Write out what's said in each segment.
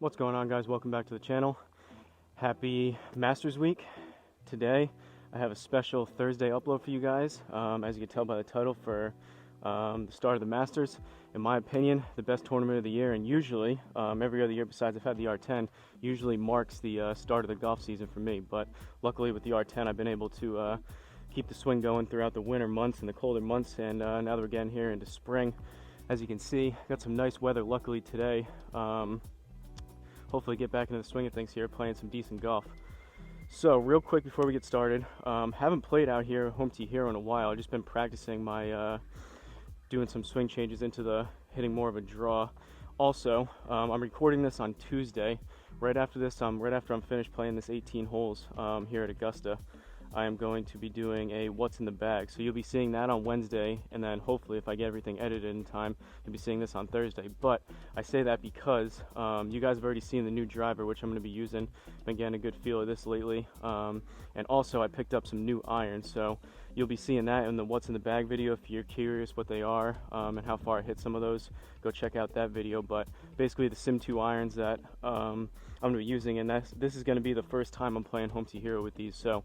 What's going on, guys? Welcome back to the channel. Happy Masters Week. Today I have a special Thursday upload for you guys. As you can tell by the title, for the start of the Masters. In my opinion, the best tournament of the year, and usually every other year besides I've had the R10 usually marks the start of the golf season for me. But luckily with the R10 I've been able to keep the swing going throughout the winter months and the colder months, and now that we're getting here into spring, as you can see, got some nice weather luckily today. Hopefully get back into the swing of things here, playing some decent golf. So real quick before we get started, haven't played out here Home Tee Hero in a while. I've just been practicing my doing some swing changes into the hitting more of a draw. Also, I'm recording this on Tuesday. Right after I'm finished playing this 18 holes here at Augusta, I am going to be doing a what's in the bag. So you'll be seeing that on Wednesday, and then hopefully if I get everything edited in time, you'll be seeing this on Thursday. But I say that because you guys have already seen the new driver, which I'm going to be using. Been getting a good feel of this lately. And also I picked up some new irons, so you'll be seeing that in the what's in the bag video. If you're curious what they are and how far I hit some of those, go check out that video. But basically the Sim 2 irons that I'm going to be using, and this is going to be the first time I'm playing Home Tee Hero with these. So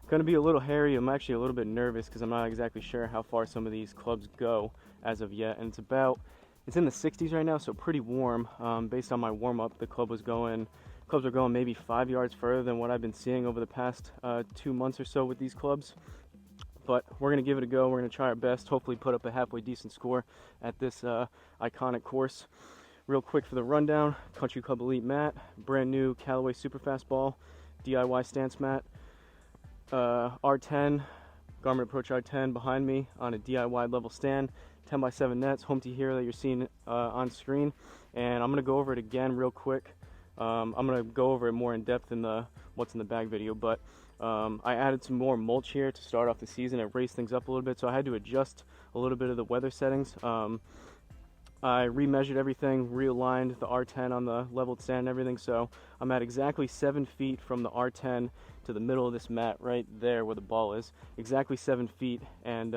going to be a little hairy. I'm actually a little bit nervous because I'm not exactly sure how far some of these clubs go as of yet, and it's in the 60s right now, so pretty warm. Based on my warm-up, the clubs are going maybe 5 yards further than what I've been seeing over the past 2 months or so with these clubs. But we're going to give it a go. We're going to try our best, hopefully put up a halfway decent score at this iconic course. Real quick for the rundown: Country Club Elite mat, brand new Callaway Super Fast Ball, DIY stance mat, R10, Garmin Approach R10 behind me on a DIY level stand, 10x7 nets, Home Tee Hero that you're seeing on screen. And I'm going to go over it again real quick. I'm going to go over it more in depth in the what's in the bag video, but I added some more mulch here to start off the season. It raised things up a little bit, so I had to adjust a little bit of the weather settings. I remeasured everything, realigned the R10 on the leveled stand and everything, so I'm at exactly 7 feet from the R10 to the middle of this mat right there where the ball is. Exactly 7 feet, and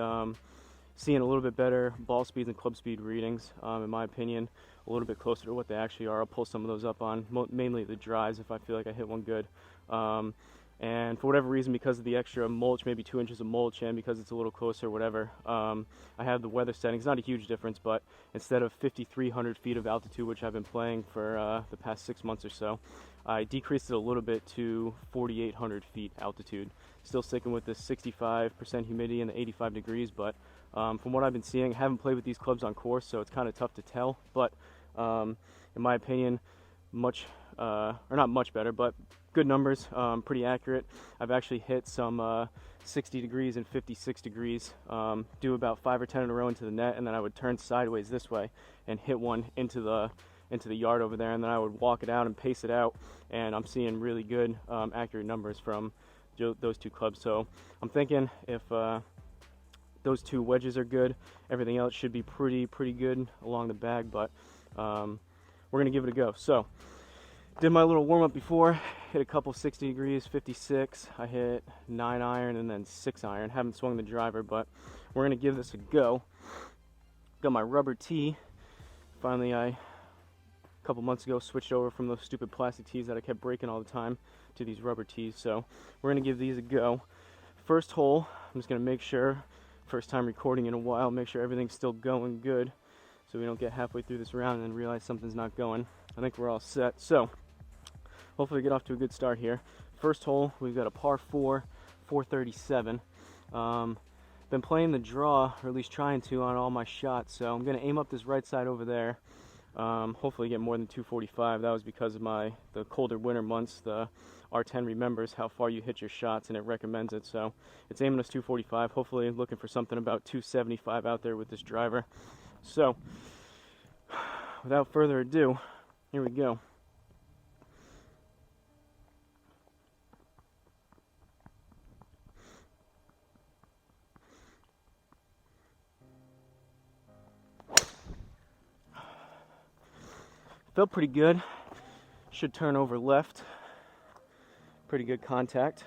seeing a little bit better ball speeds and club speed readings, in my opinion, a little bit closer to what they actually are. I'll pull some of those up on mainly the drives if I feel like I hit one good. And for whatever reason, because of the extra mulch, maybe 2 inches of mulch, and because it's a little closer, whatever, I have the weather settings. Not a huge difference, but instead of 5,300 feet of altitude, which I've been playing for the past 6 months or so, I decreased it a little bit to 4,800 feet altitude. Still sticking with this 65% humidity and the 85 degrees, but from what I've been seeing, I haven't played with these clubs on course, so it's kind of tough to tell. But in my opinion, or not much better, but good numbers, pretty accurate. I've actually hit some 60 degrees and 56 degrees, do about 5 or 10 in a row into the net, and then I would turn sideways this way and hit one into the yard over there, and then I would walk it out and pace it out, and I'm seeing really good accurate numbers from those two clubs. So I'm thinking if those two wedges are good, everything else should be pretty good along the bag. But we're gonna give it a go. So did my little warm-up before, hit a couple 60 degrees, 56. I hit 9 iron and then 6 iron. Haven't swung the driver, but we're gonna give this a go. Got my rubber tee. Finally, a couple months ago, switched over from those stupid plastic tees that I kept breaking all the time to these rubber tees. So we're gonna give these a go. First hole, I'm just gonna make sure, first time recording in a while, make sure everything's still going good, so we don't get halfway through this round and then realize something's not going. I think we're all set. So hopefully get off to a good start here. First hole, we've got a par 4, 437. Been playing the draw, or at least trying to, on all my shots, so I'm going to aim up this right side over there. Hopefully get more than 245. That was because of the colder winter months. The R10 remembers how far you hit your shots, and it recommends it, so it's aiming us 245. Hopefully looking for something about 275 out there with this driver. So without further ado, here we go. Felt pretty good. Should turn over left. Pretty good contact.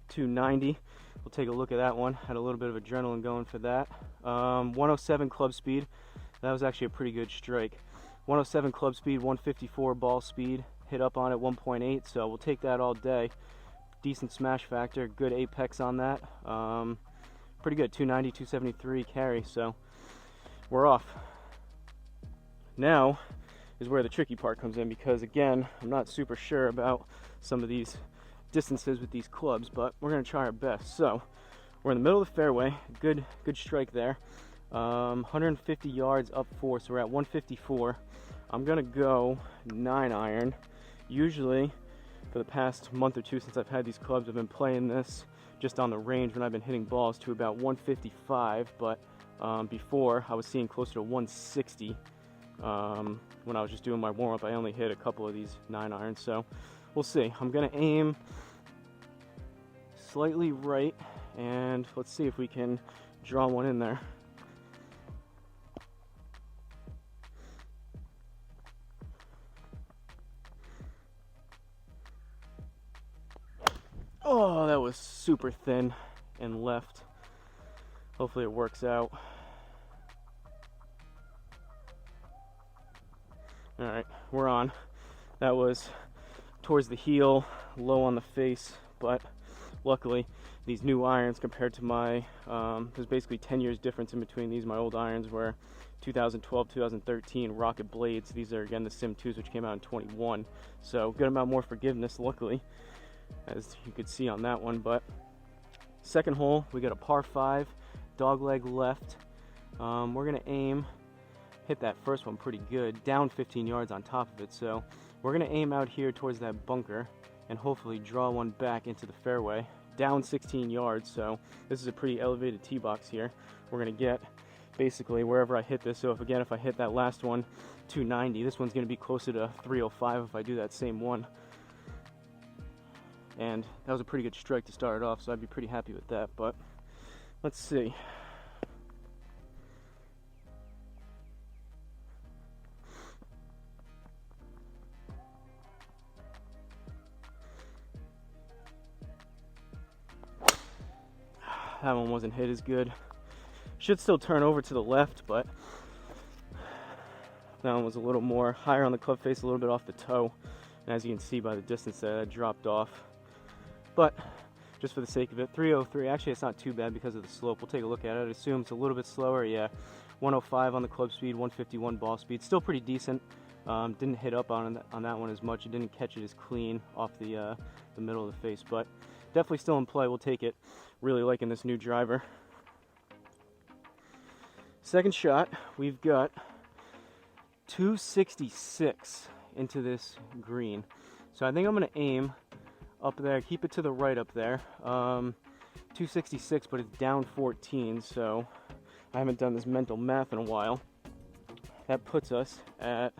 .290. We'll take a look at that one. Had a little bit of adrenaline going for that. 107 club speed. That was actually a pretty good strike. 107 club speed, 154 ball speed, hit up on it 1.8, so we'll take that all day. Decent smash factor, good apex on that. Pretty good, 290, 273 carry, so we're off. Now is where the tricky part comes in, because again, I'm not super sure about some of these distances with these clubs, but we're going to try our best. So we're in the middle of the fairway, good strike there. 150 yards up 4, so we're at 154. I'm going to go 9-iron. Usually for the past month or two since I've had these clubs, I've been playing this just on the range when I've been hitting balls to about 155, but before I was seeing closer to 160. When I was just doing my warm-up, I only hit a couple of these 9-irons, so we'll see. I'm going to aim slightly right, and let's see if we can draw one in there. Oh, that was super thin and left. Hopefully it works out. Alright, we're on. That was towards the heel, low on the face, but luckily these new irons compared to my, there's basically 10 years difference in between these. My old irons were 2012, 2013 Rocket Blades. These are again the Sim 2s, which came out in 21. So good amount more forgiveness, luckily, as you could see on that one. But second hole, we got a par 5, dogleg left. We're gonna aim, hit that first one pretty good, down 15 yards on top of it, so we're gonna aim out here towards that bunker and hopefully draw one back into the fairway, down 16 yards. So this is a pretty elevated tee box here. We're gonna get basically wherever I hit this. So if I hit that last one 290, this one's gonna be closer to 305 if I do that same one. And that was a pretty good strike to start it off, so I'd be pretty happy with that. But let's see. That one wasn't hit as good. Should still turn over to the left, but that one was a little more higher on the club face, a little bit off the toe. And as you can see by the distance there, that dropped off. But just for the sake of it, 303. Actually, it's not too bad because of the slope. We'll take a look at it. I assume it's a little bit slower. Yeah, 105 on the club speed, 151 ball speed. Still pretty decent. Didn't hit up on that one as much. It didn't catch it as clean off the middle of the face, but definitely still in play. We'll take it. Really liking this new driver. Second shot, we've got 266 into this green. So I think I'm going to aim up there, keep it to the right up there. 266, but it's down 14, so I haven't done this mental math in a while. That puts us at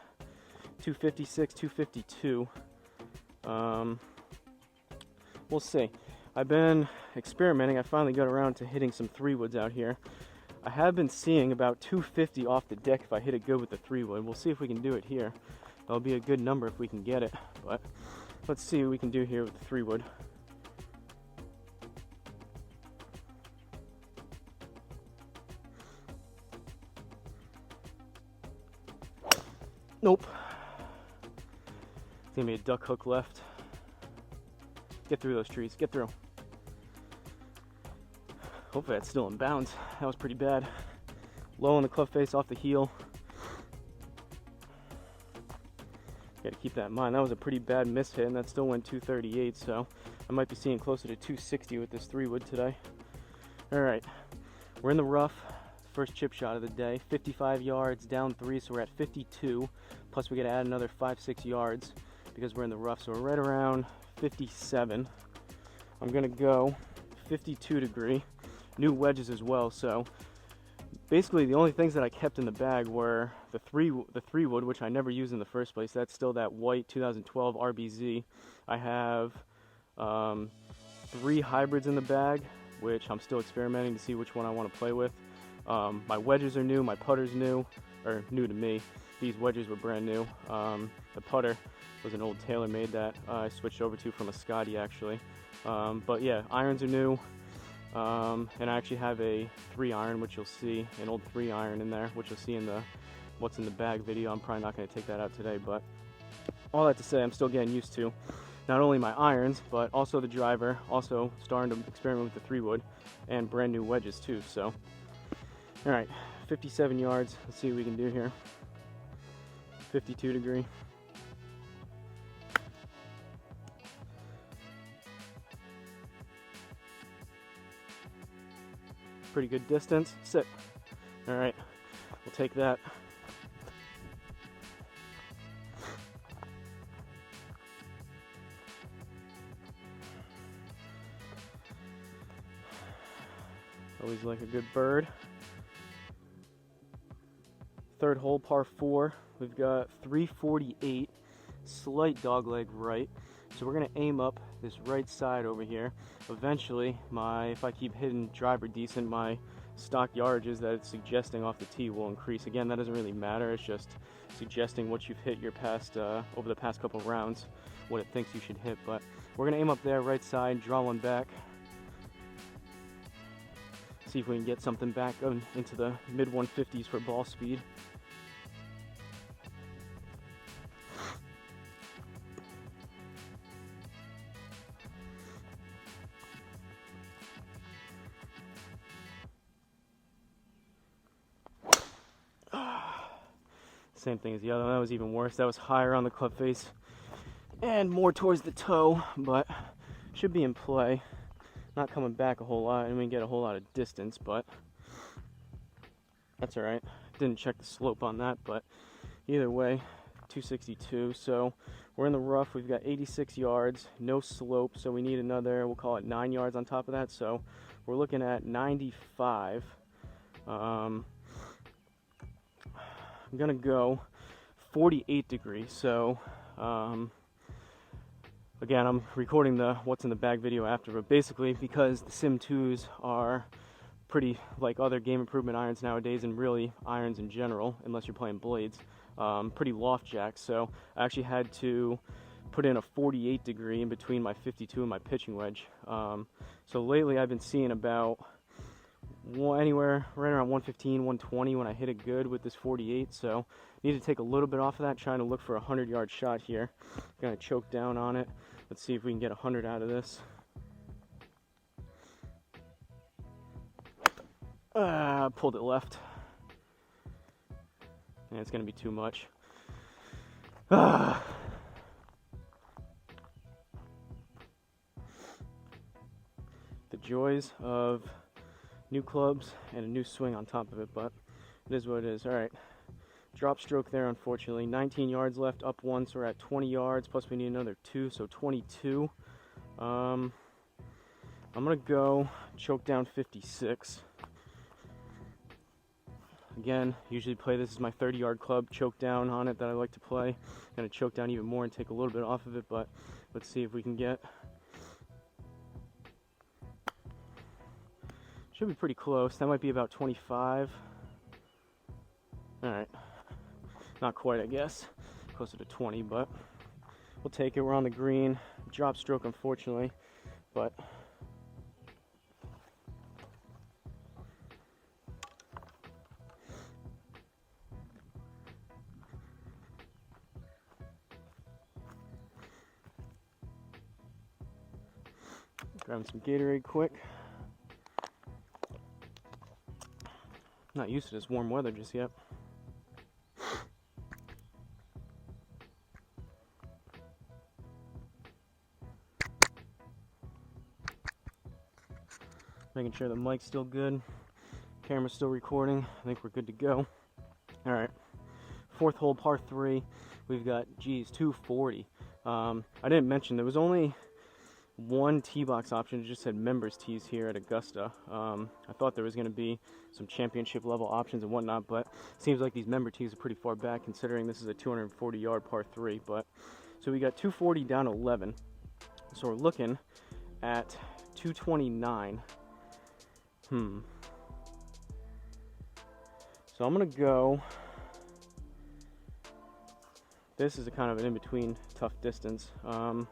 256, 252. We'll see. I've been experimenting. I finally got around to hitting some 3-woods out here. I have been seeing about 250 off the deck if I hit it good with the 3-wood. We'll see if we can do it here. That'll be a good number if we can get it. But let's see what we can do here with the 3-wood. Nope. It's gonna be a duck hook left. Get through those trees. Get through. Hopefully that's still in bounds. That was pretty bad. Low on the club face off the heel. Gotta keep that in mind. That was a pretty bad miss hit, and that still went 238, so I might be seeing closer to 260 with this 3-wood today. Alright, we're in the rough. First chip shot of the day. 55 yards, down 3, so we're at 52. Plus we gotta add another 5-6 yards because we're in the rough, so we're right around 57. I'm gonna go 52 degree. New wedges as well, so basically the only things that I kept in the bag were the 3-wood, which I never used in the first place. That's still that white 2012 RBZ. I have 3 hybrids in the bag, which I'm still experimenting to see which one I want to play with. My wedges are new, my putter's new, or new to me. These wedges were brand new. The putter was an old TaylorMade that I switched over to from a Scotty actually. But yeah, irons are new. And I actually have a 3-iron, which you'll see, an old 3-iron in there, which you'll see in the what's in the bag video. I'm probably not going to take that out today, but all that to say, I'm still getting used to not only my irons, but also the driver, also starting to experiment with the 3-wood and brand new wedges too. So, all right, 57 yards. Let's see what we can do here. 52 degree. Pretty good distance. Sit. All right, we'll take that. Always like a good bird. Third hole, par 4. We've got 348, slight dogleg right. So we're gonna aim up this right side over here. Eventually, if I keep hitting driver decent, my stock yardages that it's suggesting off the tee will increase. Again, that doesn't really matter. It's just suggesting what you've hit your past over the past couple rounds, what it thinks you should hit. But we're gonna aim up there, right side, draw one back. See if we can get something back into the mid 150s for ball speed. Same thing as the other one. That was even worse. That was higher on the club face and more towards the toe, but should be in play. Not coming back a whole lot, and we get a whole lot of distance, but that's all right. Didn't check the slope on that, but either way, 262. So we're in the rough. We've got 86 yards, no slope, so we need another, we'll call it 9 yards on top of that. So we're looking at 95. I'm gonna go 48 degrees. So again, I'm recording the what's in the bag video after, but basically because the Sim 2s are pretty like other game improvement irons nowadays, and really irons in general, unless you're playing blades, pretty loft jack. So I actually had to put in a 48 degree in between my 52 and my pitching wedge. So lately I've been seeing about anywhere right around 115, 120 when I hit it good with this 48. So need to take a little bit off of that, trying to look for a 100-yard shot here. Gonna choke down on it. Let's see if we can get 100 out of this. Pulled it left. And it's gonna be too much. The joys of new clubs and a new swing on top of it, but it is what it is. All right, drop stroke there, unfortunately. 19 yards left, up 1, so we're at 20 yards, plus we need another 2, so 22. I'm gonna go choke down 56. Again, usually play this as my 30-yard club, choke down on it that I like to play. Gonna choke down even more and take a little bit off of it, but let's see if we can get. Should be pretty close. That might be about 25. All right, not quite, I guess. Closer to 20, but we'll take it. We're on the green. Drop stroke, unfortunately, but grabbing some Gatorade quick. Not used to this warm weather just yet. Making sure the mic's still good, camera's still recording. I think we're good to go. All right, fourth hole, par 3. We've got, geez, 240. I didn't mention there was only one tee box option. It just said members tees here at Augusta. I thought there was going to be some championship level options and whatnot, but it seems like these member tees are pretty far back considering this is a 240-yard par 3. But so we got 240 down 11, so we're looking at 229. So I'm gonna go. This is a kind of an in-between tough distance. We're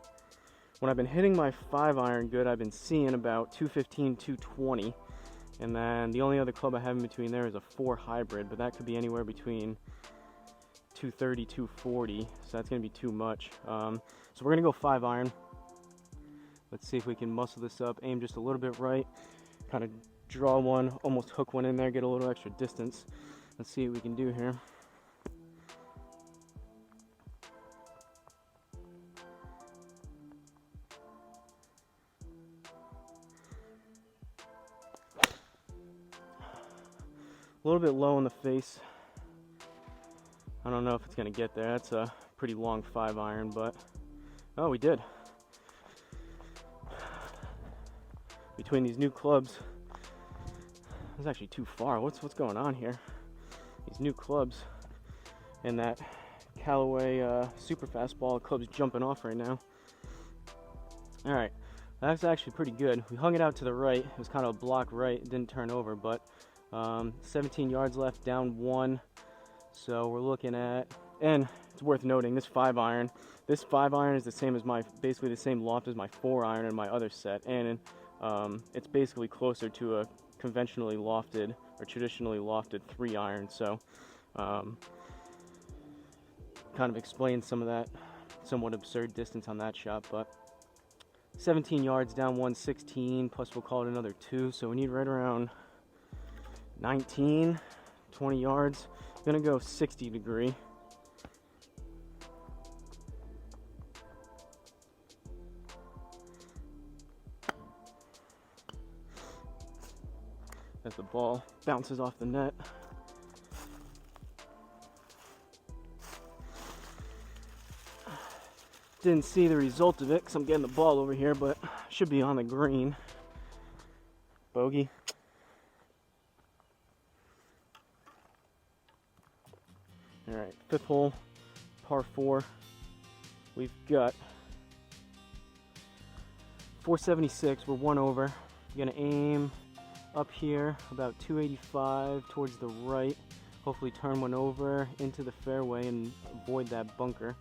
when I've been hitting my 5-iron good, I've been seeing about 215, 220. And then the only other club I have in between there is a 4 hybrid, but that could be anywhere between 230, 240, so that's going to be too much. So we're going to go 5-iron. Let's see if we can muscle this up, aim just a little bit right, kind of draw one, almost hook one in there, get a little extra distance. Let's see what we can do here. A little bit low in the face. I don't know if it's going to get there. That's a pretty long 5-iron, but oh, we did. Between these new clubs, it's actually too far. What's going on here? These new clubs and that Callaway super fastball club's jumping off right now. All right, that's actually pretty good. We hung it out to the right. It was kind of a block right. It didn't turn over, but 17 yards left, down 1. So we're looking at, and it's worth noting, this 5-iron is the same as basically the same loft as my 4-iron in my other set, and it's basically closer to a conventionally lofted or traditionally lofted 3-iron. So kind of explains some of that somewhat absurd distance on that shot. But 17 yards, down 116, plus we'll call it another 2, so we need right around 19, 20 yards. I'm gonna go 60 degree. As the ball bounces off the net. Didn't see the result of it because I'm getting the ball over here, but should be on the green. Bogey. All right, 5th hole, par 4. We've got 476. We're 1 over. We're gonna aim up here about 285 towards the right. Hopefully turn one over into the fairway and avoid that bunker.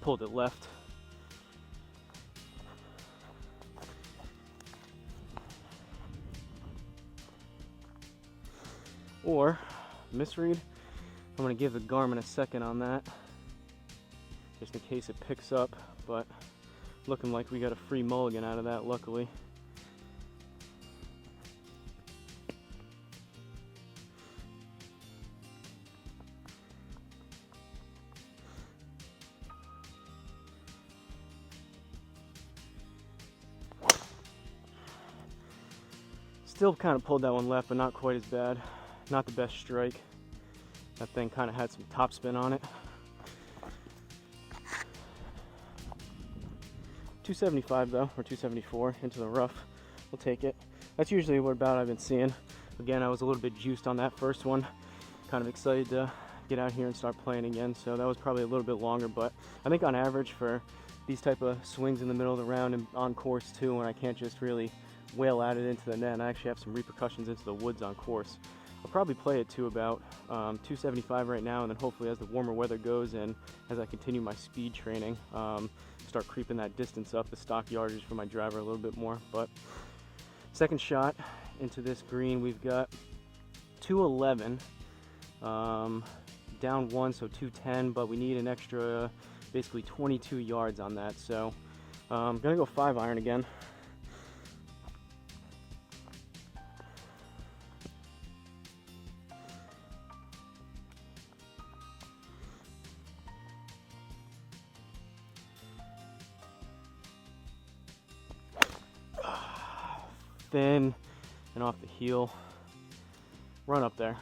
Pulled it left. Or misread. I'm going to give the Garmin a second on that, just in case it picks up, but looking like we got a free mulligan out of that, luckily. Still kind of pulled that one left, but not quite as bad. Not the best strike. That thing kind of had some topspin on it. 275 though, or 274 into the rough. We'll take it. That's usually what about I've been seeing. Again, I was a little bit juiced on that first one. Kind of excited to get out here and start playing again. So that was probably a little bit longer, but I think on average for these type of swings in the middle of the round and on course too, when I can't just really whale at it into the net, and I actually have some repercussions into the woods on course. I'll probably play it to about 275 right now, and then hopefully as the warmer weather goes and as I continue my speed training, start creeping that distance up, the stock yardage for my driver a little bit more. But second shot into this green, we've got 211, down 1, so 210, but we need an extra basically 22 yards on that. So I'm gonna go 5-iron again. Thin and off the heel. Run up there.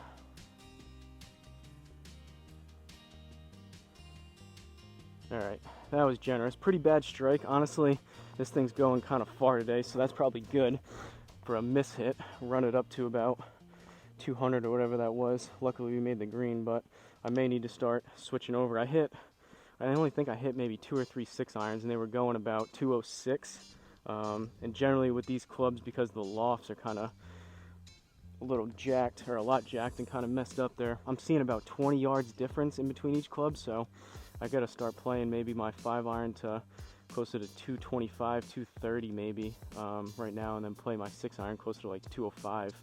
Alright, that was generous. Pretty bad strike. Honestly, this thing's going kind of far today, so that's probably good. for a miss hit, run it up to about 200 or whatever that was. Luckily we made the green, but I may need to start switching over. I only think I hit maybe 2 or 3 6-irons, and they were going about 206. And generally with these clubs, because the lofts are kind of a little jacked, or a lot jacked and kind of messed up there, I'm seeing about 20 yards difference in between each club. So I got to start playing maybe my 5-iron to closer to 225, 230 maybe right now, and then play my 6-iron closer to like 205,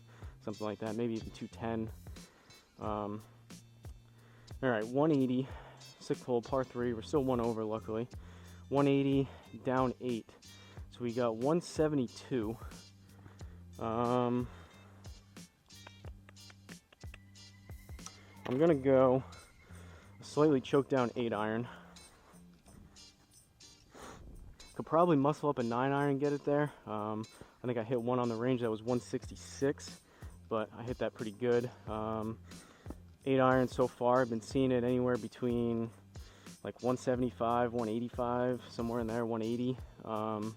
something like that, maybe even 210. All right, 180, 6th hole, par 3. We're still 1 over, luckily. 180, down 8. So we got 172. I'm gonna go a slightly choked down 8-iron. Could probably muscle up a 9-iron and get it there. I think I hit one on the range that was 166, but I hit that pretty good. 8-iron so far, I've been seeing it anywhere between like 175, 185, somewhere in there, 180. And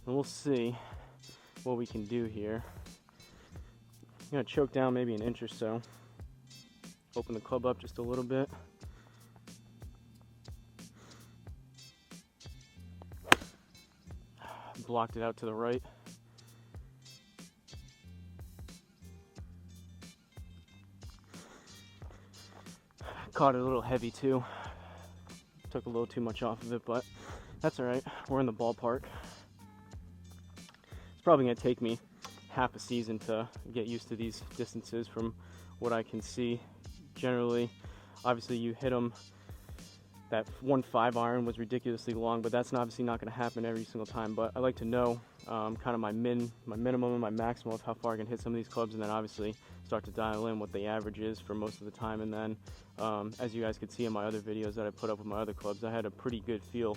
we'll see what we can do here. I'm gonna choke down maybe an inch or so. Open the club up just a little bit. Blocked it out to the right. Caught it a little heavy too. Took a little too much off of it, but that's all right. We're in the ballpark. It's probably gonna take me half a season to get used to these distances from what I can see. Generally, obviously you hit them. That 1 5-iron was ridiculously long, but that's obviously not going to happen every single time. But I like to know kind of my minimum and my maximum of how far I can hit some of these clubs, and then obviously start to dial in what the average is for most of the time. And then, as you guys could see in my other videos that I put up with my other clubs, I had a pretty good feel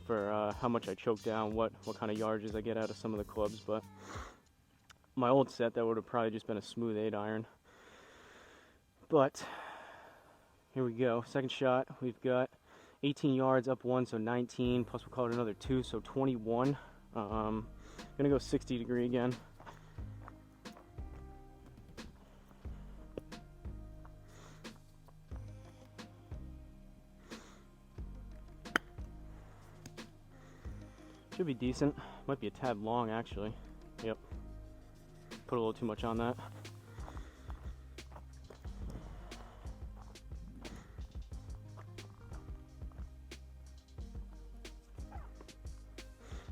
for how much I choke down, what kind of yardages I get out of some of the clubs. But my old set, that would have probably just been a smooth 8-iron. But here we go. Second shot, we've got 18 yards up 1, so 19, plus we'll call it another 2, so 21. Gonna go 60 degree again. Should be decent. Might be a tad long actually. Yep. Put a little too much on that.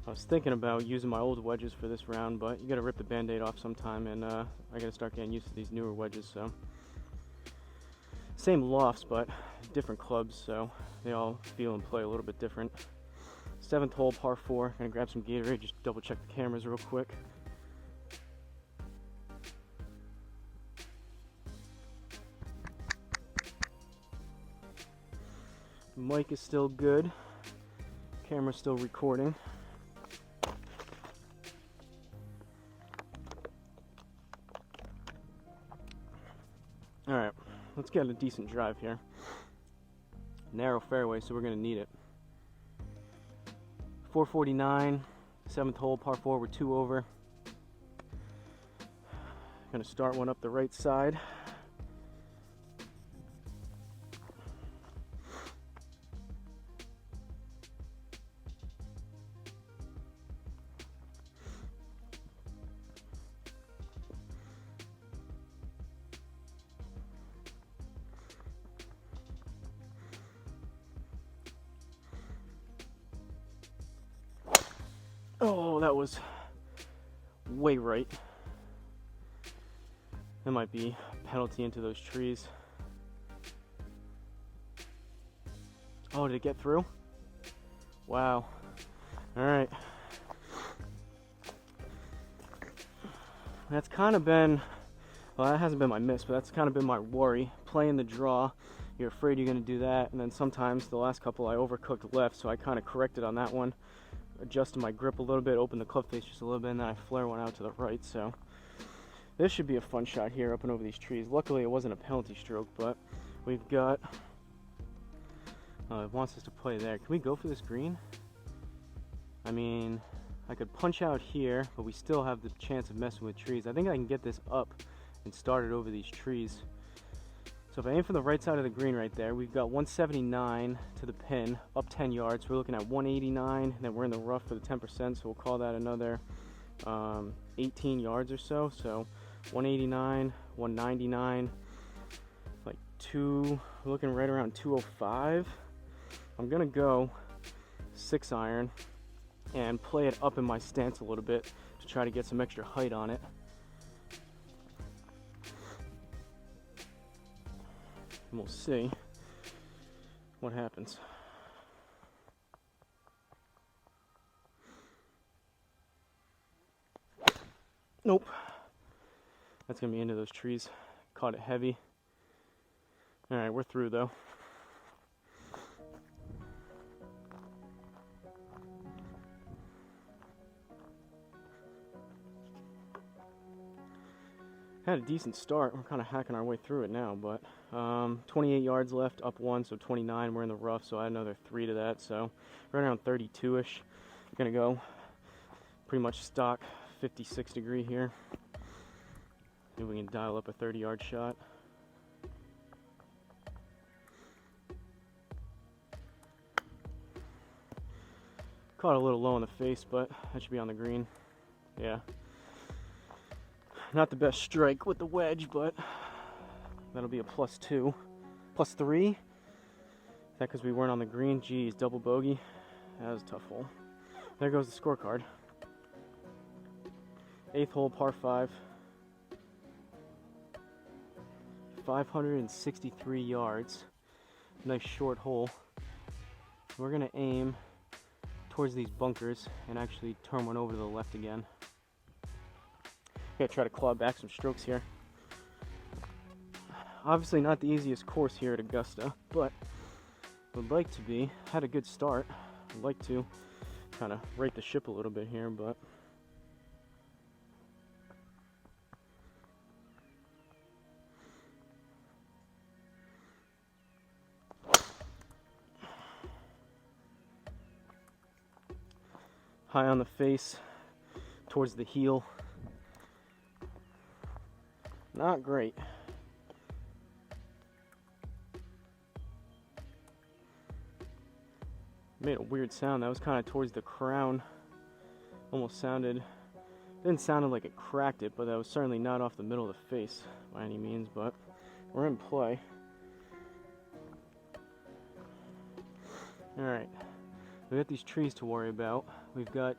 I was thinking about using my old wedges for this round, but you gotta rip the band-aid off sometime, and I gotta start getting used to these newer wedges. So same lofts, but different clubs, so they all feel and play a little bit different. 7th hole, par 4. Gonna grab some Gatorade, just double check the cameras real quick. Mic is still good. Camera's still recording. Alright, let's get a decent drive here. Narrow fairway, so we're going to need it. 449, 7th hole, par 4, we're 2 over. Going to start one up the right side. Oh, that was way right. That might be a penalty into those trees. Oh, did it get through? Wow. Alright. That's kind of been, well, that hasn't been my miss, but that's kind of been my worry. Playing the draw, you're afraid you're going to do that, and then sometimes the last couple I overcooked left, so I kind of corrected on that one. Adjusted my grip a little bit, opened the club face just a little bit, and then I flare one out to the right. So this should be a fun shot here up and over these trees. Luckily it wasn't a penalty stroke, but we've got, it wants us to play there. Can we go for this green? I mean, I could punch out here, but we still have the chance of messing with trees. I think I can get this up and start it over these trees. So if I aim for the right side of the green right there, we've got 179 to the pin, up 10 yards. We're looking at 189, and then we're in the rough for the 10%, so we'll call that another 18 yards or so. So 189, 199, like we're looking right around 205. I'm gonna go 6-iron and play it up in my stance a little bit to try to get some extra height on it. And we'll see what happens. Nope. That's gonna be into those trees. Caught it heavy. Alright, we're through though. Had a decent start. We're kind of hacking our way through it now, but 28 yards left, up 1, so 29. We're in the rough, so I had another 3 to that, so right around 32-ish. Gonna go pretty much stock 56 degree here. See if we can dial up a 30-yard shot. Caught a little low in the face, but that should be on the green. Yeah. Not the best strike with the wedge, but that'll be a +2. +3? Is that because we weren't on the green? Geez, double bogey. That was a tough hole. There goes the scorecard. 8th hole, par 5. 563 yards. Nice short hole. We're going to aim towards these bunkers and actually turn one over to the left again. Gonna try to claw back some strokes here. Obviously not the easiest course here at Augusta, but would like to be. Had a good start. I'd like to kind of right the ship a little bit here, but high on the face, towards the heel. Not great. Made a weird sound. That was kind of towards the crown. Almost sounded, didn't sound like it cracked it, but that was certainly not off the middle of the face by any means, but we're in play. Alright, we got these trees to worry about. We've got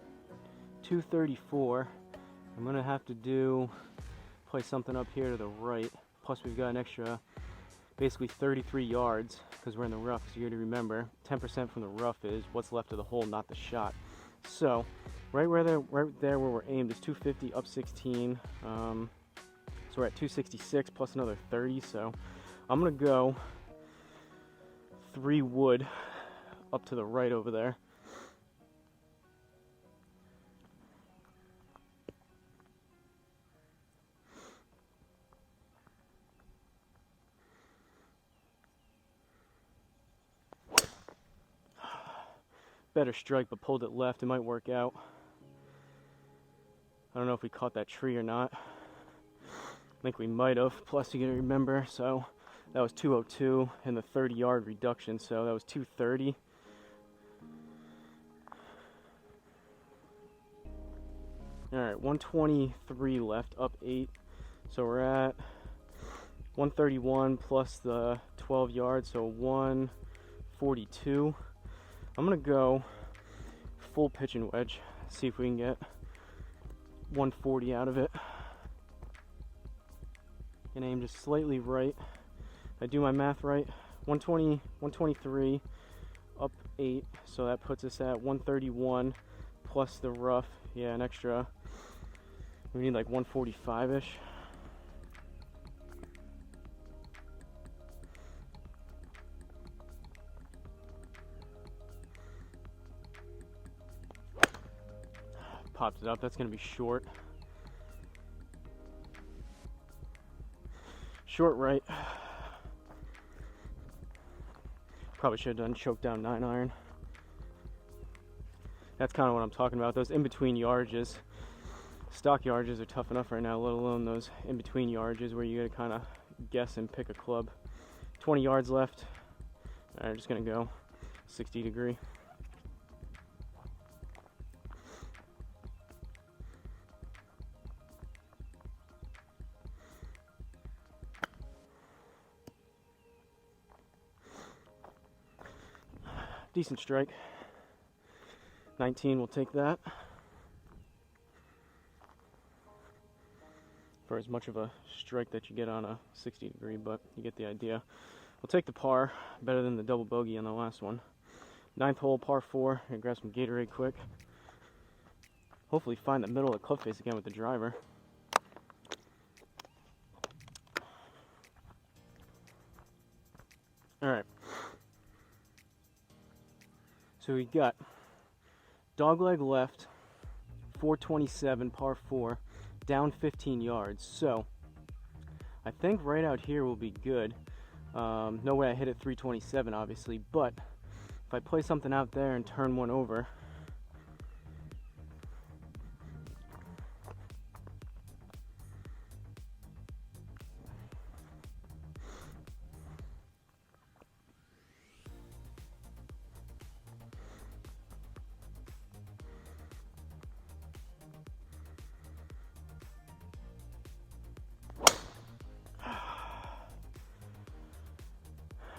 234. I'm gonna have to play something up here to the right. Plus we've got an extra basically 33 yards because we're in the rough. So you got to remember 10% from the rough is what's left of the hole, not the shot. So right there where we're aimed is 250 up 16. So we're at 266 plus another 30. So I'm gonna go 3 wood up to the right over there. Better strike, but pulled it left. It might work out. I don't know if we caught that tree or not. I think we might have. Plus, you gotta remember, so that was 202 and the 30-yard reduction, so that was 230. All right, 123 left, up 8. So we're at 131 plus the 12 yards, so 142. I'm gonna go full pitch and wedge, see if we can get 140 out of it. And aim just slightly right. I do my math right. 120, 123, up 8, so that puts us at 131 plus the rough. Yeah, an extra. We need like 145-ish. Popped it up. That's going to be short. Short right. Probably should have done choke down 9-iron. That's kind of what I'm talking about. Those in-between yardages. Stock yardages are tough enough right now, let alone those in-between yardages where you gotta kind of guess and pick a club. 20 yards left. All right, I'm just gonna go 60 degree. Decent strike. 19, we'll take that. For as much of a strike that you get on a 60 degree, but you get the idea. We'll take the par, better than the double bogey on the last one. 9th hole, par 4. Gonna grab some Gatorade quick. Hopefully find the middle of the club face again with the driver. Alright. So we got dogleg left, 427, par 4, down 15 yards. So I think right out here will be good. No way I hit it 327, obviously, but if I play something out there and turn one over,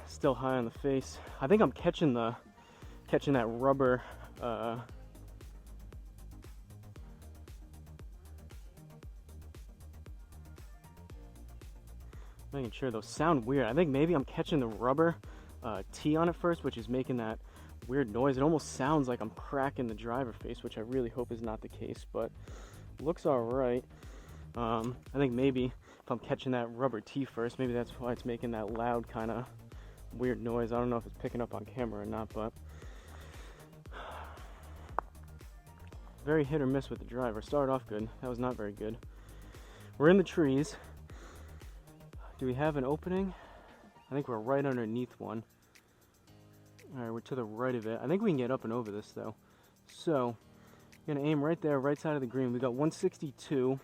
still high on the face. I think I'm catching that rubber making sure those sound weird. I think maybe I'm catching the rubber tee on it first, which is making that weird noise. It almost sounds like I'm cracking the driver face, which I really hope is not the case, but looks all right. I think maybe if I'm catching that rubber tee first, maybe that's why it's making that loud kind of weird noise. I don't know if it's picking up on camera or not, but very hit or miss with the driver. Started off good. That was not very good. We're in the trees. Do we have an opening? I think we're right underneath one. All right, we're to the right of it. I think we can get up and over this though. So I'm gonna aim right there, right side of the green. We got 162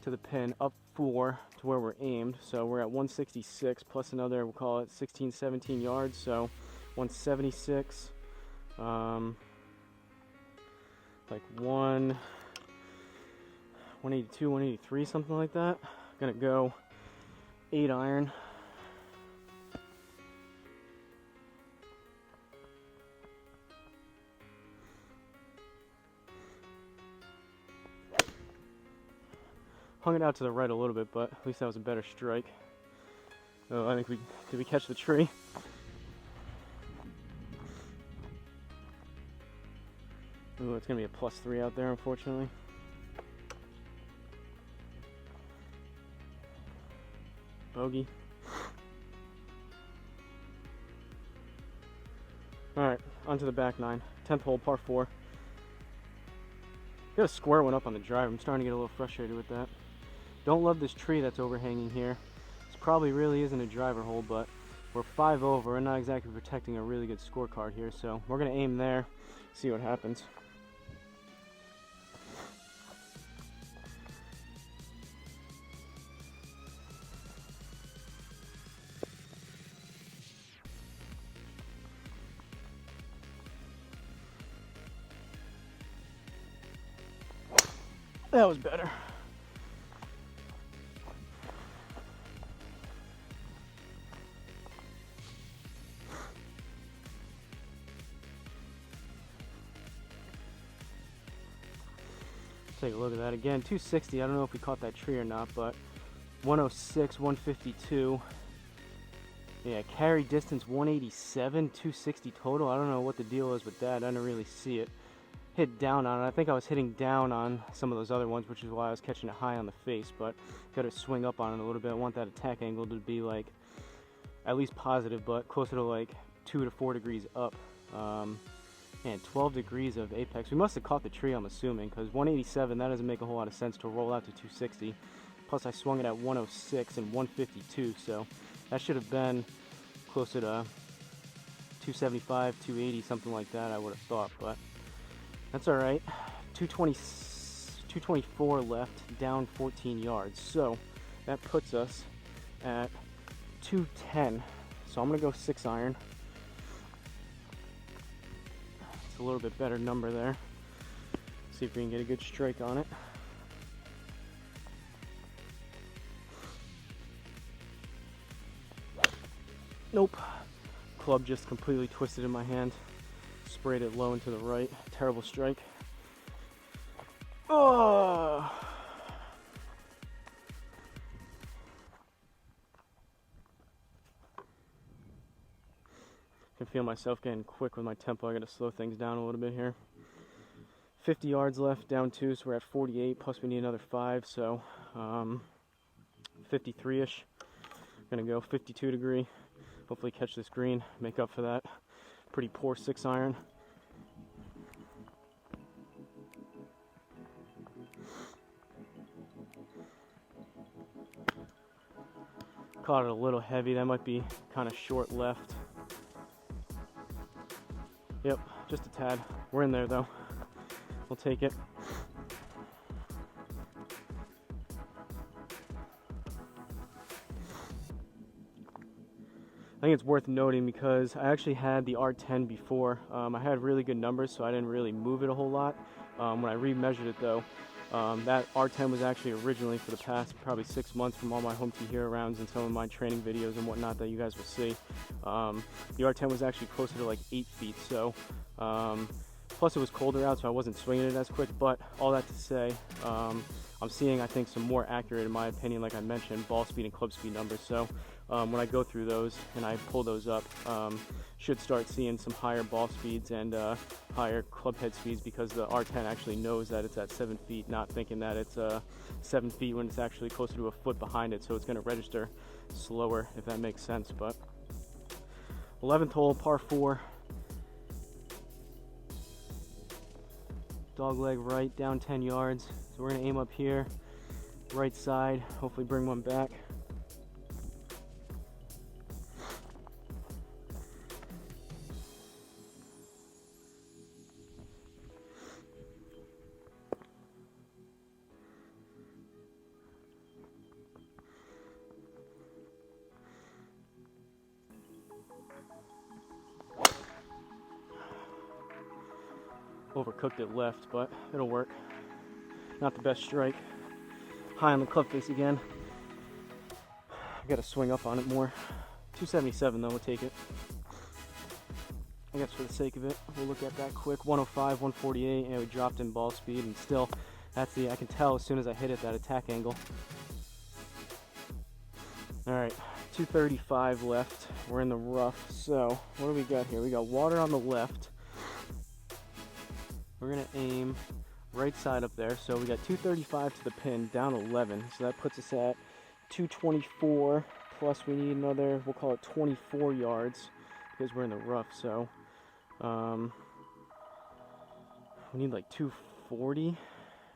to the pin, up 4 to where we're aimed. So we're at 166 plus another, we'll call it 16, 17 yards. So 176, like 182, 183, something like that. Gonna go 8 iron. Hung it out to the right a little bit, but at least that was a better strike. Oh, I think did we catch the tree? Ooh, it's gonna be a +3 out there, unfortunately. Bogey. Alright, onto the back 9. 10th hole, par 4. Got a square one up on the drive. I'm starting to get a little frustrated with that. Don't love this tree that's overhanging here. This probably really isn't a driver hole, but we're 5 over. We're not exactly protecting a really good scorecard here, so we're gonna aim there, see what happens. That was better. Take a look at that again. 260. I don't know if we caught that tree or not, but 106, 152. Yeah, carry distance 187, 260 total. I don't know what the deal is with that. I didn't really see it. Hit down on it. I think I was hitting down on some of those other ones, which is why I was catching it high on the face, but got to swing up on it a little bit. I want that attack angle to be like at least positive, but closer to like 2 to 4 degrees up. And 12 degrees of apex. We must have caught the tree, I'm assuming, because 187, that doesn't make a whole lot of sense to roll out to 260. Plus I swung it at 106 and 152, so that should have been closer to 275, 280, something like that, I would have thought, but That's all right. 224 left, down 14 yards. So that puts us at 210. So I'm gonna go 6 iron. It's a little bit better number there. See if we can get a good strike on it. Nope. Club just completely twisted in my hand. Sprayed it low and to the right. Terrible strike. Oh! I can feel myself getting quick with my tempo. I gotta slow things down a little bit here. 50 yards left, down 2, so we're at 48, plus we need another 5, so 53-ish. Gonna go 52 degree. Hopefully catch this green, make up for that pretty poor 6 iron. Caught it a little heavy. That might be kind of short left. Yep, just a tad. We're in there though. We'll take it. I think it's worth noting because I actually had the R10 before. I had really good numbers, so I didn't really move it a whole lot. When I remeasured it though, that R10 was actually originally for the past probably 6 months from all my home tee hero rounds and some of my training videos and whatnot that you guys will see. The R10 was actually closer to like 8 feet, so plus it was colder out, so I wasn't swinging it as quick. But all that to say, I'm seeing, I think, some more accurate, in my opinion, like I mentioned, ball speed and club speed numbers. So when I go through those and I pull those up, should start seeing some higher ball speeds and higher club head speeds, because the R10 actually knows that it's at 7 feet, not thinking that it's 7 feet when it's actually closer to a foot behind it. So it's going to register slower, if that makes sense. But 11th hole, par 4. Dog leg right, down 10 yards. So we're gonna aim up here, right side, hopefully bring one back. Overcooked it left, but it'll work. Not the best strike. High on the club face again. I gotta swing up on it more. 277 though, we'll take it. I guess for the sake of it, we'll look at that quick. 105, 148, and we dropped in ball speed, and still, that's the, I can tell as soon as I hit it, that attack angle. Alright, 235 left. We're in the rough, so what do we got here? We got water on the left. We're gonna aim right side up there. So we got 235 to the pin, down 11. So that puts us at 224, plus we need another, we'll call it 24 yards, because we're in the rough. So we need like 240.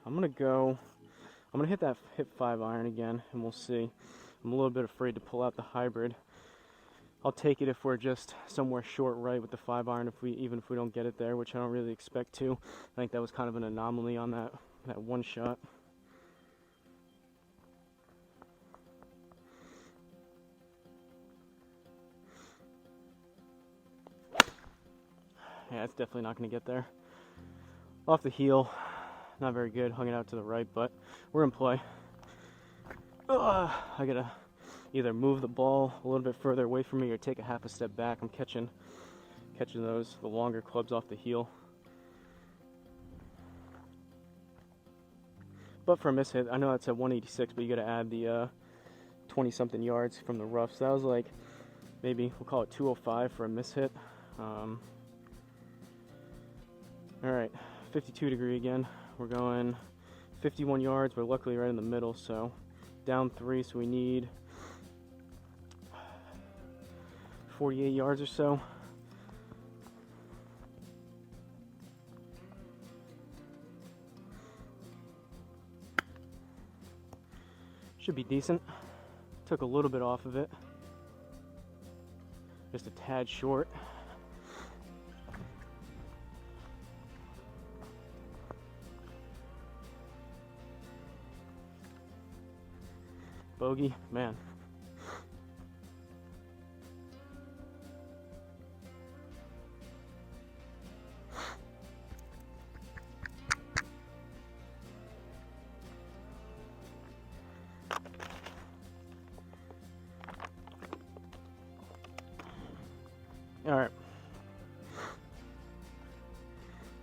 I'm gonna hit that hip 5 iron again, and we'll see. I'm a little bit afraid to pull out the hybrid. I'll take it if we're just somewhere short right with the 5 iron, even if we don't get it there, which I don't really expect to. I think that was kind of an anomaly on that one shot. Yeah, it's definitely not going to get there. Off the heel, not very good. Hung it out to the right, but we're in play. I gotta either move the ball a little bit further away from me or take a half a step back. I'm catching the longer clubs off the heel. But for a miss hit, I know it's at 186, but you got to add the 20 something yards from the rough. So that was like, maybe we'll call it 205 for a miss hit. All right, 52 degree again. We're going 51 yards. We're luckily right in the middle, so down 3. So we need 48 yards or so. Should be decent. Took a little bit off of it. Just a tad short. Bogey, man. All right.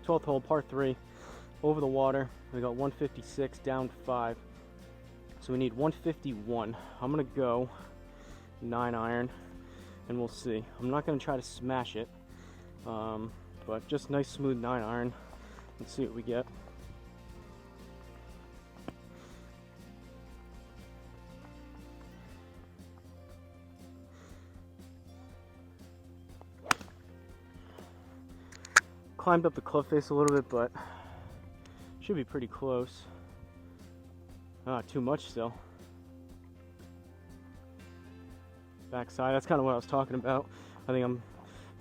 12th hole, par 3, over the water. We got 156, down 5. So we need 151. I'm gonna go 9 iron, and we'll see. I'm not gonna try to smash it, but just nice smooth 9 iron. Let's see what we get. Climbed up the club face a little bit, but should be pretty close. Too much still. Backside, that's kind of what I was talking about. I think I'm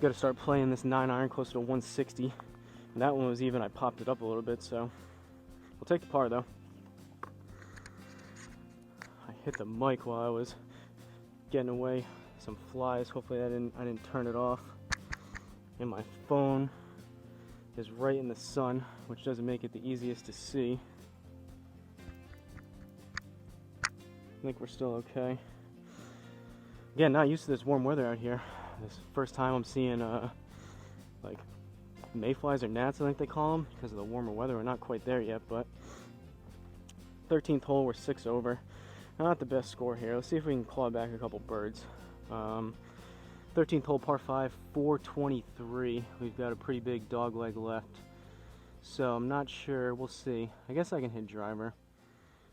gonna start playing this 9 iron closer to 160. And that one was even, I popped it up a little bit, so we'll take the par though. I hit the mic while I was getting away some flies. Hopefully I didn't turn it off. And my phone is right in the sun, which doesn't make it the easiest to see. I think we're still okay. Again, not used to this warm weather out here. This is the first time I'm seeing like mayflies or gnats, I think they call them, because of the warmer weather. We're not quite there yet, but 13th hole, we're 6 over. Not the best score here. Let's see if we can claw back a couple birds. 13th hole, par 5, 423. We've got a pretty big dog leg left, so I'm not sure. We'll see. I guess I can hit driver.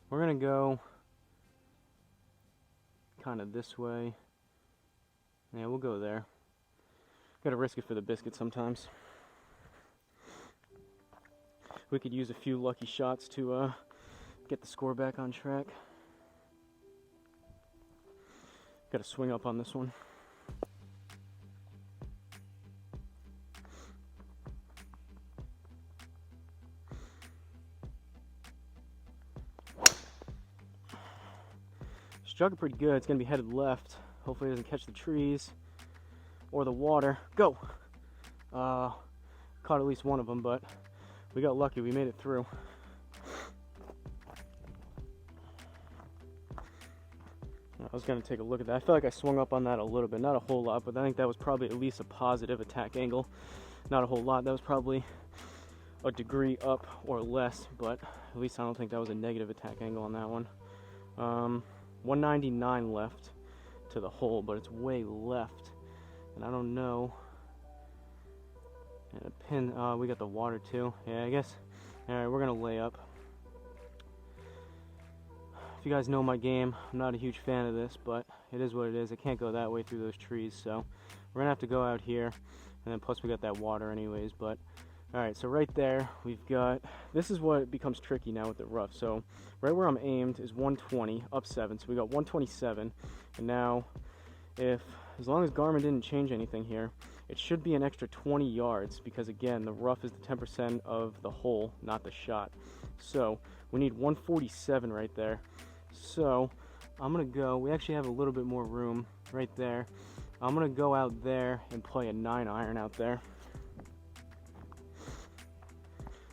We're gonna go kind of this way. Yeah, we'll go there. Gotta risk it for the biscuit sometimes. We could use a few lucky shots to get the score back on track. Gotta swing up on this one. Struck it pretty good. It's gonna be headed left. Hopefully it doesn't catch the trees or the water. Go! Caught at least one of them, but we got lucky. We made it through. I was gonna take a look at that. I feel like I swung up on that a little bit, not a whole lot, but I think that was probably at least a positive attack angle. Not a whole lot. That was probably a degree up or less, but at least I don't think that was a negative attack angle on that one. 199 left to the hole, but it's way left, and I don't know. And a pin, we got the water too. Yeah, I guess. Alright, we're gonna lay up. If you guys know my game, I'm not a huge fan of this, but it is what it is. I can't go that way through those trees, so we're gonna have to go out here, and then plus we got that water anyways. But alright, so right there we've got, this is what becomes tricky now with the rough. So right where I'm aimed is 120 up 7, so we got 127, and now as long as Garmin didn't change anything here, it should be an extra 20 yards, because again, the rough is the 10% of the hole, not the shot. So we need 147 right there. So I'm gonna go, we actually have a little bit more room right there. I'm gonna go out there and play a 9 iron out there.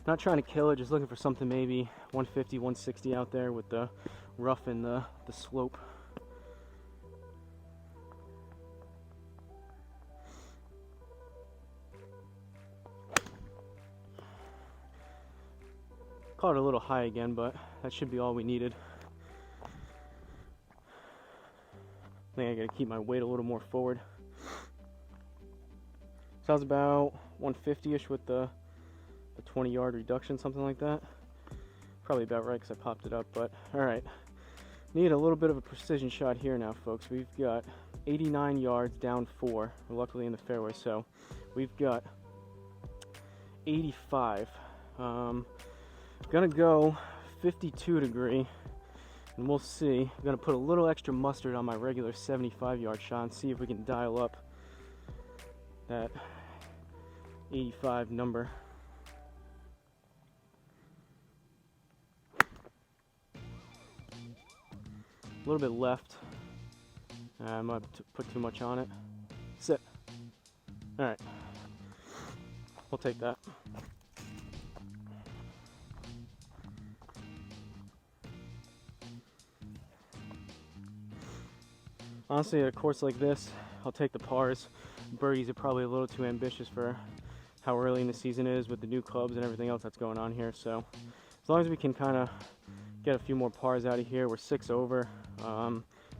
Not trying to kill it, just looking for something maybe 150, 160 out there with the rough and the slope. Caught it a little high again, but that should be all we needed. I think I gotta keep my weight a little more forward. Sounds about 150-ish with the 20-yard reduction, something like that. Probably about right because I popped it up, but alright. Need a little bit of a precision shot here now, folks. We've got 89 yards down 4. We're luckily in the fairway, so we've got 85. Gonna go 52 degree, and we'll see. I'm gonna put a little extra mustard on my regular 75-yard shot and see if we can dial up that 85 number. A little bit left. I might put too much on it. Sit. All right. We'll take that. Honestly, at a course like this, I'll take the pars. Birdies are probably a little too ambitious for how early in the season is with the new clubs and everything else that's going on here. So as long as we can kind of get a few more pars out of here, we're 6 over.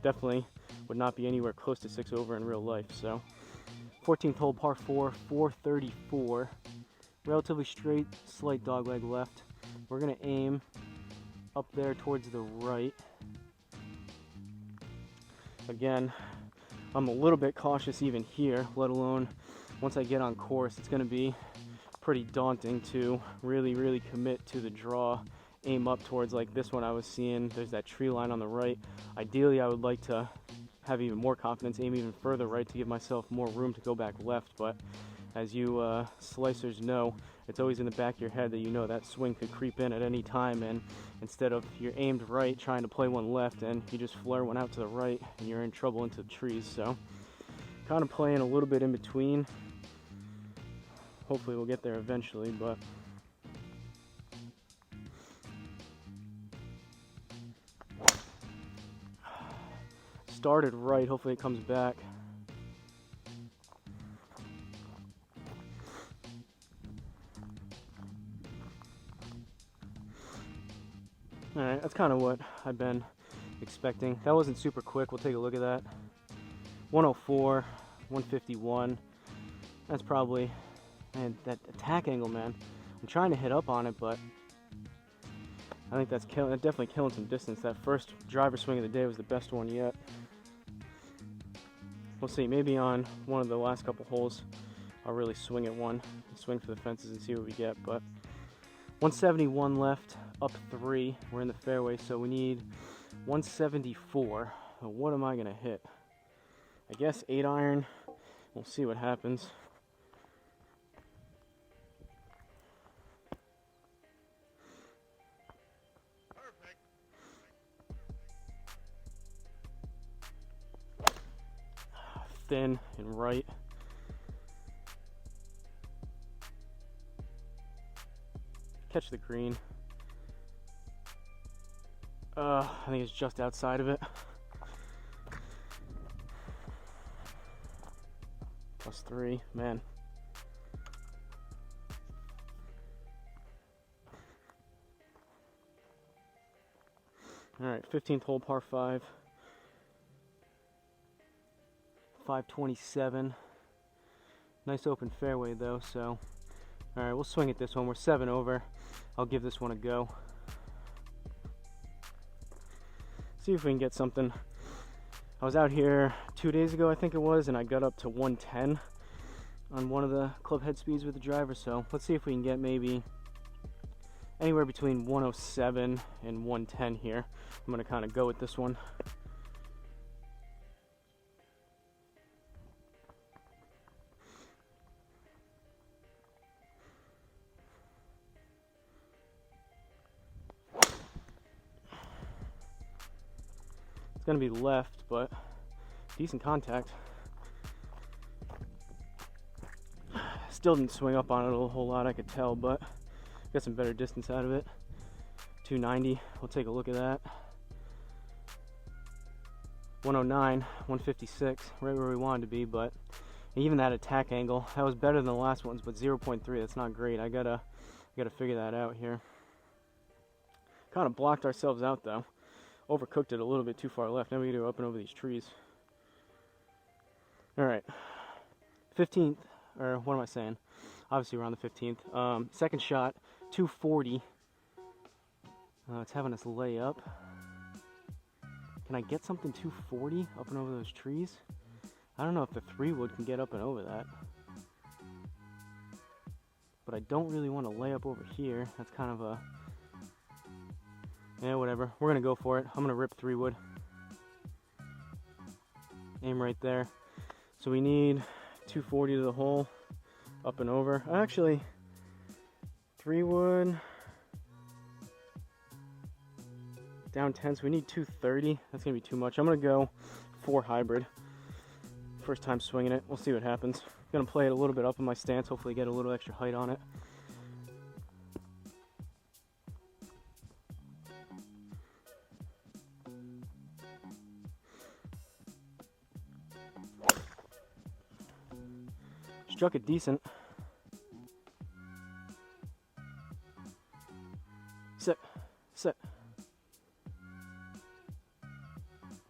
Definitely would not be anywhere close to 6 over in real life. So 14th hole, par 4, 434. Relatively straight, slight dogleg left. We're going to aim up there towards the right. Again, I'm a little bit cautious even here, let alone once I get on course. It's going to be pretty daunting to really commit to the draw, aim up towards like this one I was seeing. There's that tree line on the right. Ideally, I would like to have even more confidence, aim even further right to give myself more room to go back left. But as you slicers know, it's always in the back of your head that you know that swing could creep in at any time, and instead of you're aimed right trying to play one left and you just flare one out to the right and you're in trouble into the trees. So kind of playing a little bit in between. Hopefully we'll get there eventually, but started right, hopefully it comes back. Alright, that's kind of what I've been expecting. That wasn't super quick. We'll take a look at that. 104, 151. That's probably, man, that attack angle, man. I'm trying to hit up on it, but I think that's definitely killing some distance. That first driver swing of the day was the best one yet. We'll see. Maybe on one of the last couple holes, I'll really swing at one, swing for the fences and see what we get. But 171 left, up 3. We're in the fairway, so we need 174. So what am I gonna hit? I guess 8 iron. We'll see what happens. Perfect. Thin and right. Catch the green. I think it's just outside of it. +3, man. All right, 15th hole, par 5. 527. Nice open fairway though, so all right, we'll swing at this one. We're 7 over. I'll give this one a go. See if we can get something. I was out here 2 days ago, I think it was, and I got up to 110 on one of the club head speeds with the driver, so let's see if we can get maybe anywhere between 107 and 110 here. I'm going to kind of go with this one. It's going to be left, but decent contact. Still didn't swing up on it a whole lot, I could tell, but got some better distance out of it. 290, we'll take a look at that. 109, 156, right where we wanted to be, but even that attack angle, that was better than the last ones, but 0.3, that's not great. I gotta figure that out here. Kind of blocked ourselves out though. Overcooked it a little bit too far left. Now we gotta go up and over these trees. All right, 15th, or what am I saying? Obviously we're on the 15th. Second shot, 240. It's having us lay up. Can I get something 240 up and over those trees? I don't know if the 3-wood can get up and over that. But I don't really want to lay up over here. That's kind of a... yeah, whatever. We're going to go for it. I'm going to rip 3-wood. Aim right there. So we need 240 to the hole. Up and over. Actually, 3-wood... down 10, so we need 230. That's gonna be too much. I'm gonna go 4 hybrid. First time swinging it. We'll see what happens. Gonna play it a little bit up in my stance, hopefully get a little extra height on it. Struck it decent. Sit. Sit.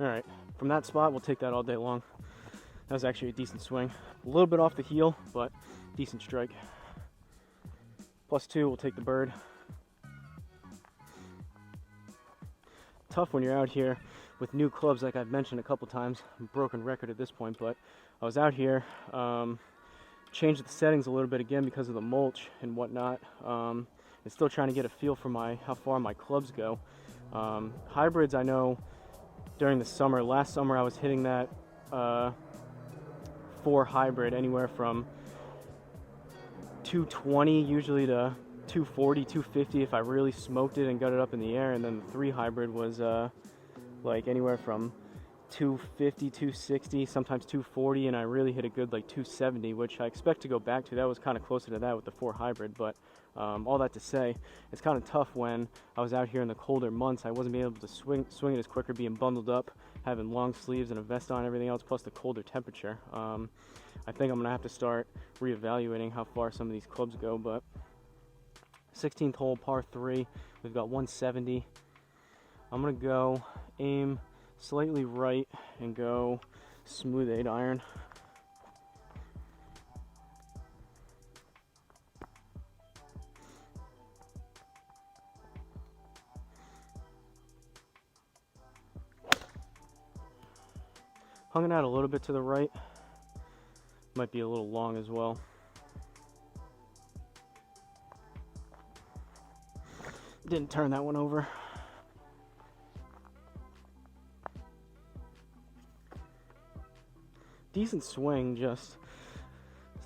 Alright, from that spot, we'll take that all day long. That was actually a decent swing. A little bit off the heel, but decent strike. +2, we'll take the bird. Tough when you're out here with new clubs, like I've mentioned a couple times. Broken record at this point, but I was out here, changed the settings a little bit again because of the mulch and whatnot. And still trying to get a feel for how far my clubs go. Hybrids, I know during the summer, last summer I was hitting that 4 hybrid anywhere from 220 usually to 240, 250 if I really smoked it and got it up in the air, and then the 3 hybrid was like anywhere from 250, 260, sometimes 240, and I really hit a good like 270, which I expect to go back to. That was kind of closer to that with the 4 hybrid, but all that to say, it's kind of tough when I was out here in the colder months. I wasn't being able to swing it as quicker, being bundled up, having long sleeves and a vest on, everything else, plus the colder temperature. I think I'm gonna have to start reevaluating how far some of these clubs go. But 16th hole, par 3, we've got 170. I'm gonna go aim slightly right and go smooth 8 iron. Hung it out a little bit to the right. Might be a little long as well. Didn't turn that one over. Decent swing, just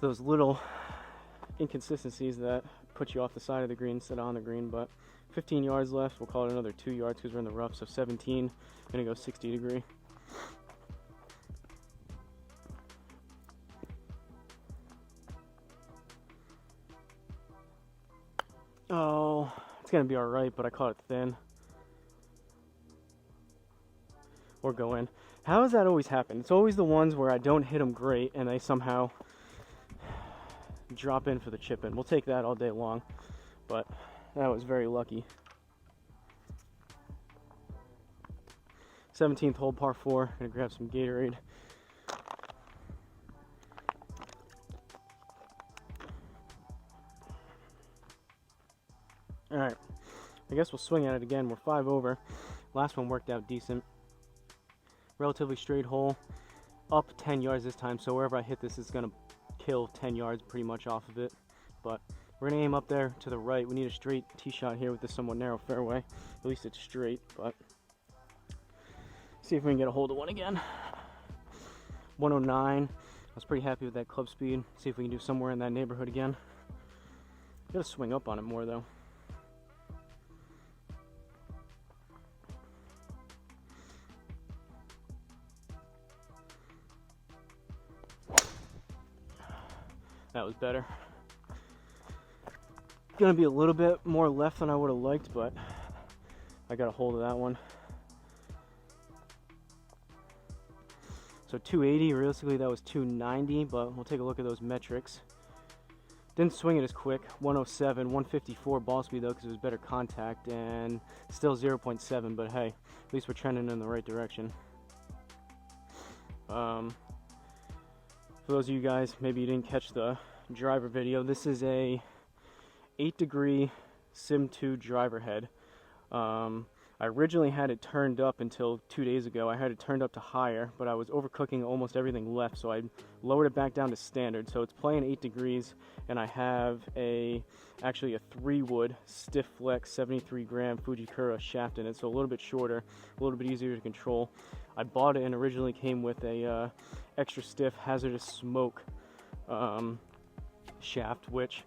those little inconsistencies that put you off the side of the green instead of on the green. But 15 yards left. We'll call it another 2 yards because we're in the rough. So 17. Gonna go 60 degree. Oh, it's gonna be all right, but I caught it thin. Or go in. How does that always happen? It's always the ones where I don't hit them great and they somehow drop in for the chip in. We'll take that all day long, but that was very lucky. 17th hole, par 4. Gonna grab some Gatorade. Alright, I guess we'll swing at it again. We're 5 over. Last one worked out decent. Relatively straight hole, up 10 yards this time, so wherever I hit this is going to kill 10 yards pretty much off of it. But we're going to aim up there to the right. We need a straight tee shot here with this somewhat narrow fairway. At least it's straight, but see if we can get a hold of one again. 109. I was pretty happy with that club speed. See if we can do somewhere in that neighborhood again. Gotta swing up on it more though. That was better. Gonna be a little bit more left than I would have liked, but I got a hold of that one. So 280, realistically that was 290, but we'll take a look at those metrics. Didn't swing it as quick. 107, 154 ball speed though, because it was better contact, and still 0.7, but hey, at least we're trending in the right direction. For those of you guys, maybe you didn't catch the driver video, this is a 8-degree Sim 2 driver head. I originally had it turned up until 2 days ago. I had it turned up to higher, but I was overcooking almost everything left, so I lowered it back down to standard. So it's playing 8 degrees, and I have actually a 3-wood stiff flex 73 gram Fujikura shaft in it, so a little bit shorter, a little bit easier to control. I bought it and originally came with a extra stiff hazardous smoke shaft, which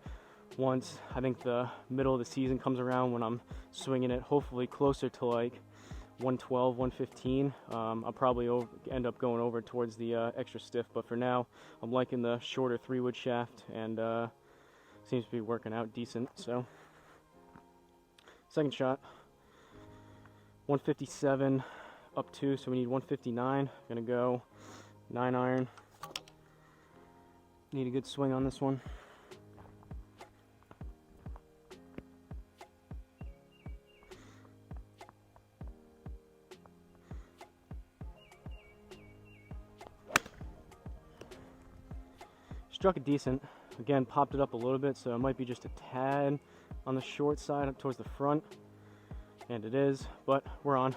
once I think the middle of the season comes around, when I'm swinging it hopefully closer to like 112, 115. I'll probably end up going over towards the extra stiff, but for now, I'm liking the shorter 3-wood shaft, and seems to be working out decent. So, second shot, 157 up 2, so we need 159. Gonna go 9-iron. Need a good swing on this one. Struck it decent. Again, popped it up a little bit, so it might be just a tad on the short side up towards the front. And it is, but we're on.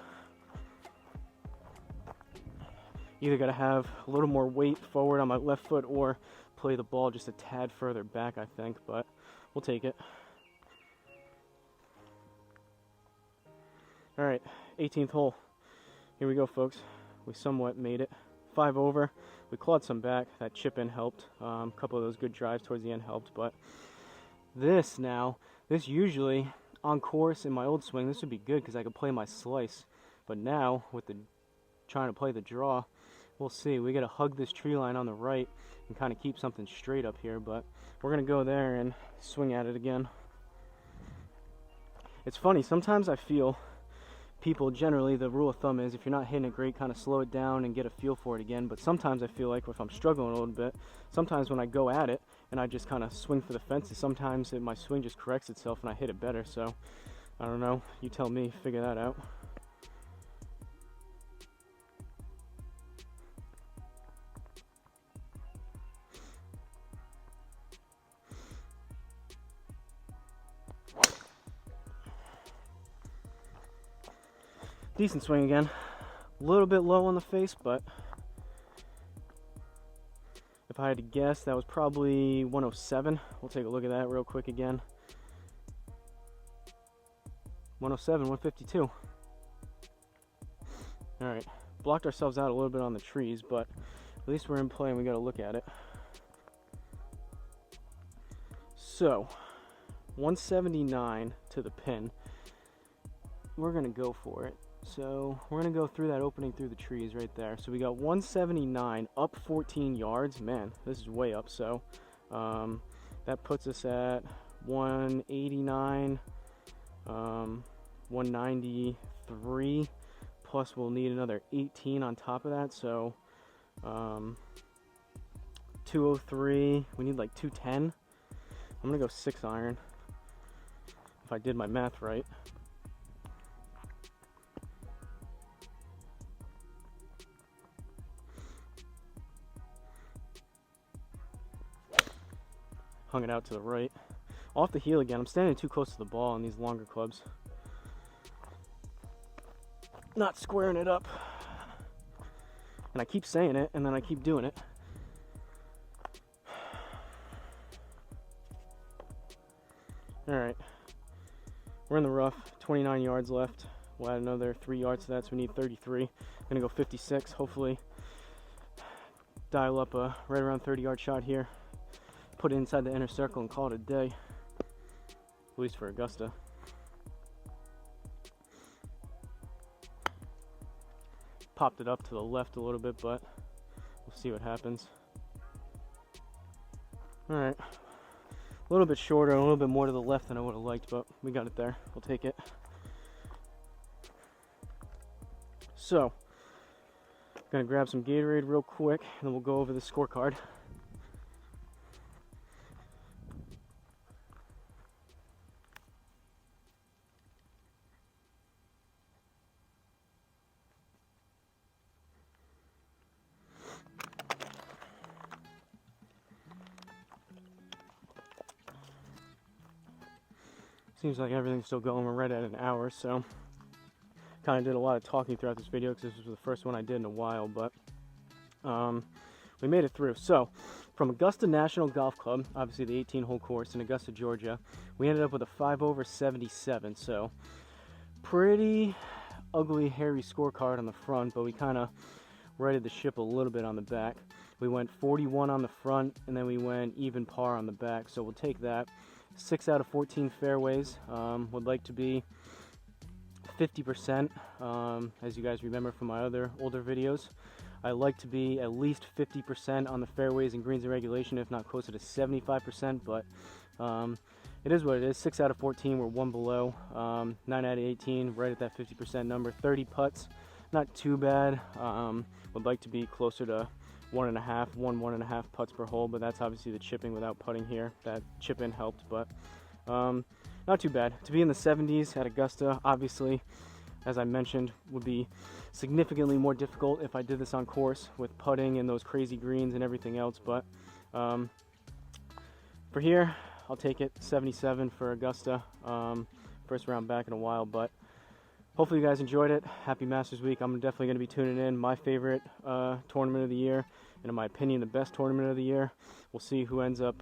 Either got to have a little more weight forward on my left foot or play the ball just a tad further back, I think, but we'll take it. All right, 18th hole. Here we go, folks. We somewhat made it. 5 over. We clawed some back. That chip in helped. A couple of those good drives towards the end helped, but this usually on course in my old swing, this would be good because I could play my slice. But now, with the trying to play the draw, we'll see. We got to hug this tree line on the right and kind of keep something straight up here, but we're going to go there and swing at it again. It's funny, sometimes I feel people, generally the rule of thumb is if you're not hitting it great, kind of slow it down and get a feel for it again. But sometimes I feel like if I'm struggling a little bit, sometimes when I go at it and I just kind of swing for the fences, sometimes my swing just corrects itself and I hit it better. So I don't know, you tell me, figure that out. Decent swing again. A little bit low on the face, but if I had to guess, that was probably 107. We'll take a look at that real quick again. 107, 152. All right, blocked ourselves out a little bit on the trees, but at least we're in play and we got to look at it. So, 179 to the pin. We're gonna go for it. So we're gonna go through that opening through the trees right there. So we got 179 up 14 yards. Man, this is way up. So that puts us at 189, 193, plus we'll need another 18 on top of that. So 203. We need like 210. I'm gonna go 6-iron if I did my math right. Hung it out to the right. Off the heel again. I'm standing too close to the ball on these longer clubs. Not squaring it up. And I keep saying it, and then I keep doing it. Alright. We're in the rough. 29 yards left. We'll add another 3 yards to that, so we need 33. I'm going to go 56, hopefully. Dial up a right around 30-yard shot here. Put it inside the inner circle and call it a day, at least for Augusta. Popped it up to the left a little bit, but we'll see what happens. All right, a little bit shorter, a little bit more to the left than I would have liked, but we got it there. We'll take it. So, gonna grab some Gatorade real quick, and then we'll go over the scorecard. Seems like everything's still going. We're right at an hour, so kind of did a lot of talking throughout this video because this was the first one I did in a while, but we made it through. So from Augusta National Golf Club, obviously the 18-hole course in Augusta, Georgia, we ended up with a 5 over 77. So pretty ugly, hairy scorecard on the front, but we kind of righted the ship a little bit on the back. We went 41 on the front, and then we went even par on the back, so we'll take that. 6 out of 14 fairways. Would like to be 50%. As you guys remember from my other older videos, I like to be at least 50% on the fairways and greens in regulation, if not closer to 75%, but it is what it is. 6 out of 14, we're one below. 9 out of 18, right at that 50% number. 30 putts, not too bad. Would like to be closer to 1.5 putts per hole, but that's obviously the chipping without putting here. That chip in helped, but not too bad. To be in the 70s at Augusta, obviously, as I mentioned, would be significantly more difficult if I did this on course with putting and those crazy greens and everything else, but for here, I'll take it. 77 for Augusta. First round back in a while, but hopefully you guys enjoyed it. Happy Masters Week. I'm definitely going to be tuning in. My favorite tournament of the year, and in my opinion, the best tournament of the year. We'll see who ends up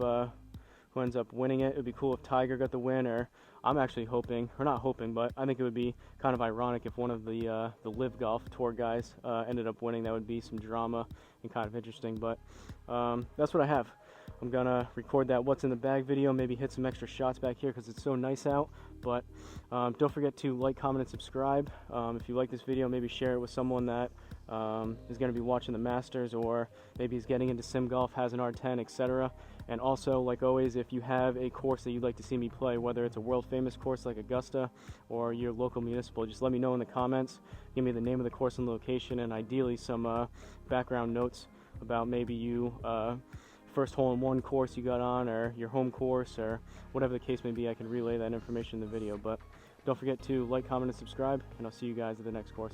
winning it. It would be cool if Tiger got the win, or I'm actually hoping, or not hoping, but I think it would be kind of ironic if one of the Live Golf Tour guys ended up winning. That would be some drama and kind of interesting, but that's what I have. I'm gonna record that what's in the bag video, maybe hit some extra shots back here because it's so nice out, but don't forget to like, comment, and subscribe. If you like this video, maybe share it with someone that is going to be watching the Masters, or maybe he's getting into sim golf, has an R10, etc. And also, like always, if you have a course that you'd like to see me play, whether it's a world famous course like Augusta or your local municipal, just let me know in the comments. Give me the name of the course and location, and ideally some background notes about maybe you first hole-in-one course you got on, or your home course, or whatever the case may be. I can relay that information in the video, but don't forget to like, comment, and subscribe, and I'll see you guys at the next course.